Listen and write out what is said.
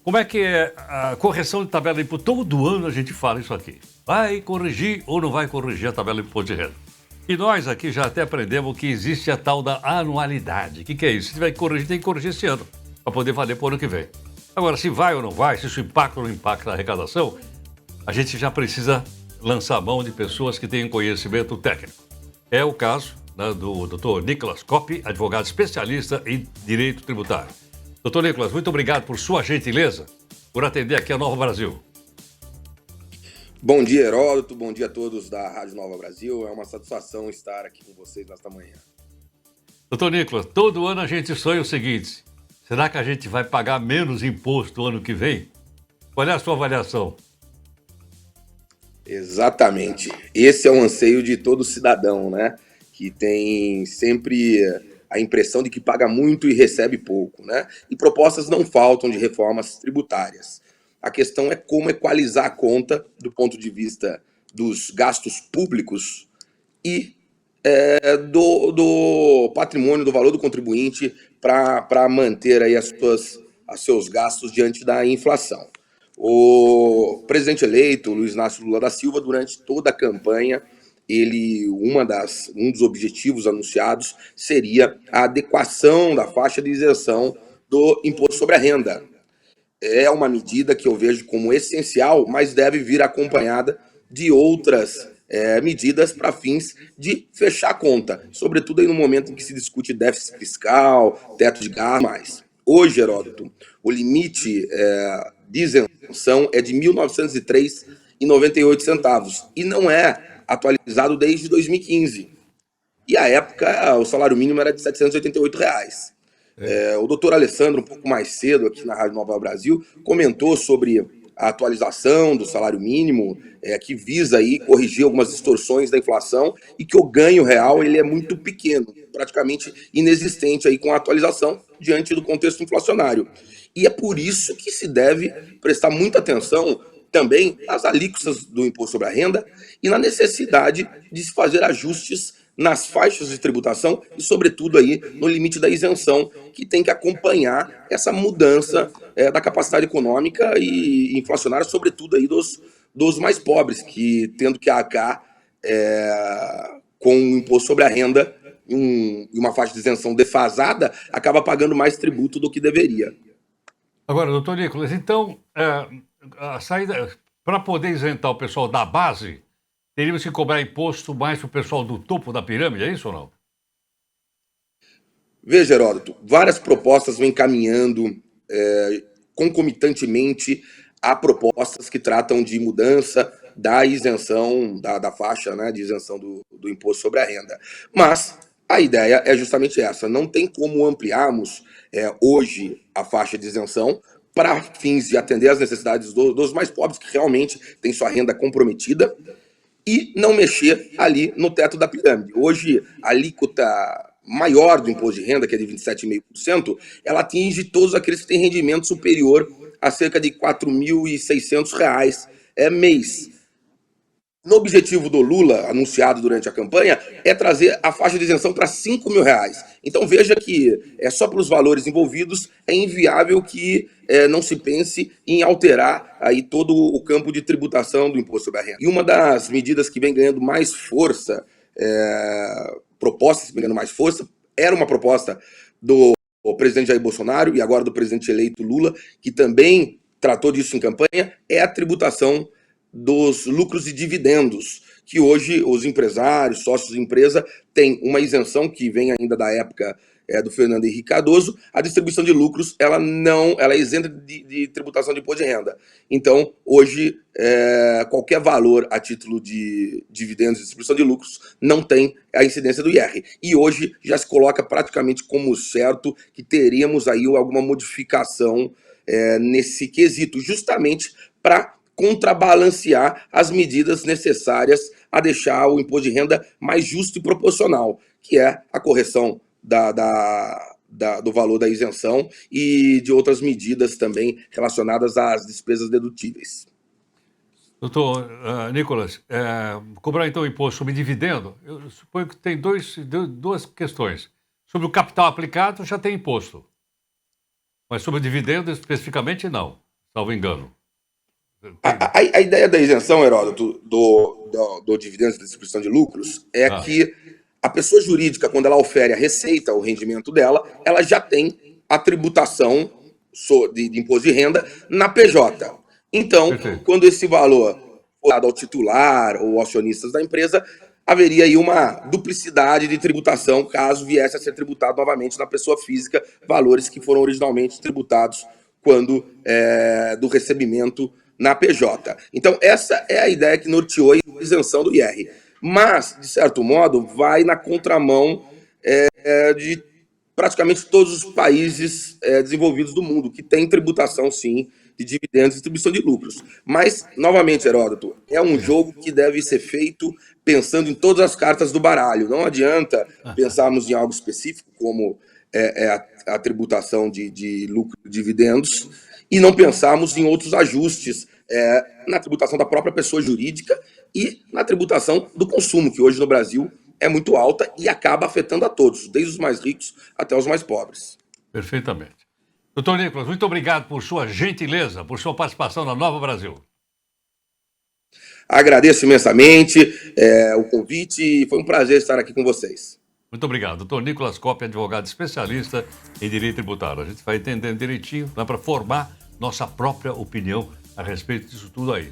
Como é que é a correção de tabela de imposto? Todo ano a gente fala isso aqui. Vai corrigir ou não vai corrigir a tabela de imposto de renda? E nós aqui já até aprendemos que existe a tal da anualidade. O que é isso? Se tiver que corrigir, tem que corrigir esse ano, para poder valer para o ano que vem. Agora, se vai ou não vai, se isso impacta ou não impacta a arrecadação, a gente já precisa lançar a mão de pessoas que tenham conhecimento técnico. É o caso, né, do Dr. Nicolas Coppi, advogado especialista em direito tributário. Doutor Nicolas, muito obrigado por sua gentileza, por atender aqui a Nova Brasil. Bom dia, Heródoto. Bom dia a todos da Rádio Nova Brasil. É uma satisfação estar aqui com vocês nesta manhã. Doutor Nicolas, todo ano a gente sonha o seguinte: será que a gente vai pagar menos imposto ano que vem? Qual é a sua avaliação? Exatamente. Esse é o anseio de todo cidadão, né? Que tem sempre a impressão de que paga muito e recebe pouco, né? E propostas não faltam de reformas tributárias. A questão é como equalizar a conta do ponto de vista dos gastos públicos e do patrimônio, do valor do contribuinte para manter aí os seus gastos diante da inflação. O presidente eleito, Luiz Inácio Lula da Silva, durante toda a campanha, um dos objetivos anunciados seria a adequação da faixa de isenção do imposto sobre a renda. É uma medida que eu vejo como essencial, mas deve vir acompanhada de outras medidas para fins de fechar a conta, sobretudo aí no momento em que se discute déficit fiscal, teto de gasto, mais. Hoje, Heródoto, o limite de isenção é de R$ 1.903,98 e não é atualizado desde 2015. E à época o salário mínimo era de R$ 788. O doutor Alessandro, um pouco mais cedo aqui na Rádio Nova Brasil, comentou sobre a atualização do salário mínimo, que visa aí corrigir algumas distorções da inflação e que o ganho real ele é muito pequeno, praticamente inexistente aí com a atualização diante do contexto inflacionário. E é por isso que se deve prestar muita atenção também nas alíquotas do imposto sobre a renda e na necessidade de se fazer ajustes nas faixas de tributação e, sobretudo, aí no limite da isenção, que tem que acompanhar essa mudança da capacidade econômica e inflacionária, sobretudo aí dos mais pobres, que tendo que arcar com o imposto sobre a renda e uma faixa de isenção defasada, acaba pagando mais tributo do que deveria. Agora, doutor Nicolas, então, a saída, para poder isentar o pessoal da base, teríamos que cobrar imposto mais para o pessoal do topo da pirâmide, é isso ou não? Veja, Heródoto, várias propostas vêm caminhando concomitantemente a propostas que tratam de mudança da isenção, da faixa, né, de isenção do imposto sobre a renda. Mas a ideia é justamente essa. Não tem como ampliarmos hoje a faixa de isenção para fins de atender às necessidades dos mais pobres, que realmente têm sua renda comprometida, e não mexer ali no teto da pirâmide. Hoje, a alíquota maior do imposto de renda, que é de 27,5%, ela atinge todos aqueles que têm rendimento superior a cerca de R$ 4.600 mês. No objetivo do Lula, anunciado durante a campanha, é trazer a faixa de isenção para R$ 5.000. Então veja que só para os valores envolvidos é inviável que não se pense em alterar aí todo o campo de tributação do imposto sobre a renda. E uma das medidas que vem ganhando mais força, propostas que vem ganhando mais força, era uma proposta do presidente Jair Bolsonaro e agora do presidente eleito Lula, que também tratou disso em campanha, é a tributação dos lucros e dividendos, que hoje os empresários, sócios de empresa, têm uma isenção que vem ainda da época do Fernando Henrique Cardoso. A distribuição de lucros ela é isenta de tributação de imposto de renda. Então, hoje, qualquer valor a título de dividendos e distribuição de lucros não tem a incidência do IR. E hoje já se coloca praticamente como certo que teremos aí alguma modificação nesse quesito, justamente para contrabalancear as medidas necessárias a deixar o imposto de renda mais justo e proporcional, que é a correção do valor da isenção e de outras medidas também relacionadas às despesas dedutíveis. Doutor Nicolas, cobrar então imposto sobre dividendo, eu suponho que tem duas questões. Sobre o capital aplicado já tem imposto, mas sobre o dividendo especificamente não. salvo engano. A ideia da isenção, Heródoto, do dividendos da distribuição de lucros é que a pessoa jurídica, quando ela ofere a receita, o rendimento dela, ela já tem a tributação de imposto de renda na PJ. Então, quando esse valor for dado ao titular ou aos acionistas da empresa, haveria aí uma duplicidade de tributação caso viesse a ser tributado novamente na pessoa física valores que foram originalmente tributados quando do recebimento na PJ. Então, essa é a ideia que norteou a isenção do IR. Mas, de certo modo, vai na contramão de praticamente todos os países desenvolvidos do mundo, que têm tributação, sim, de dividendos e distribuição de lucros. Mas, novamente, Heródoto, é um jogo que deve ser feito pensando em todas as cartas do baralho. Não adianta pensarmos em algo específico, como a tributação de lucro e dividendos, e não pensarmos em outros ajustes na tributação da própria pessoa jurídica e na tributação do consumo, que hoje no Brasil é muito alta e acaba afetando a todos, desde os mais ricos até os mais pobres. Perfeitamente. Doutor Nicolas, muito obrigado por sua gentileza, por sua participação na Nova Brasil. Agradeço imensamente o convite e foi um prazer estar aqui com vocês. Muito obrigado. Doutor Nicolas Coppi, advogado especialista em direito tributário. A gente vai entendendo direitinho, para formar nossa própria opinião a respeito disso tudo aí.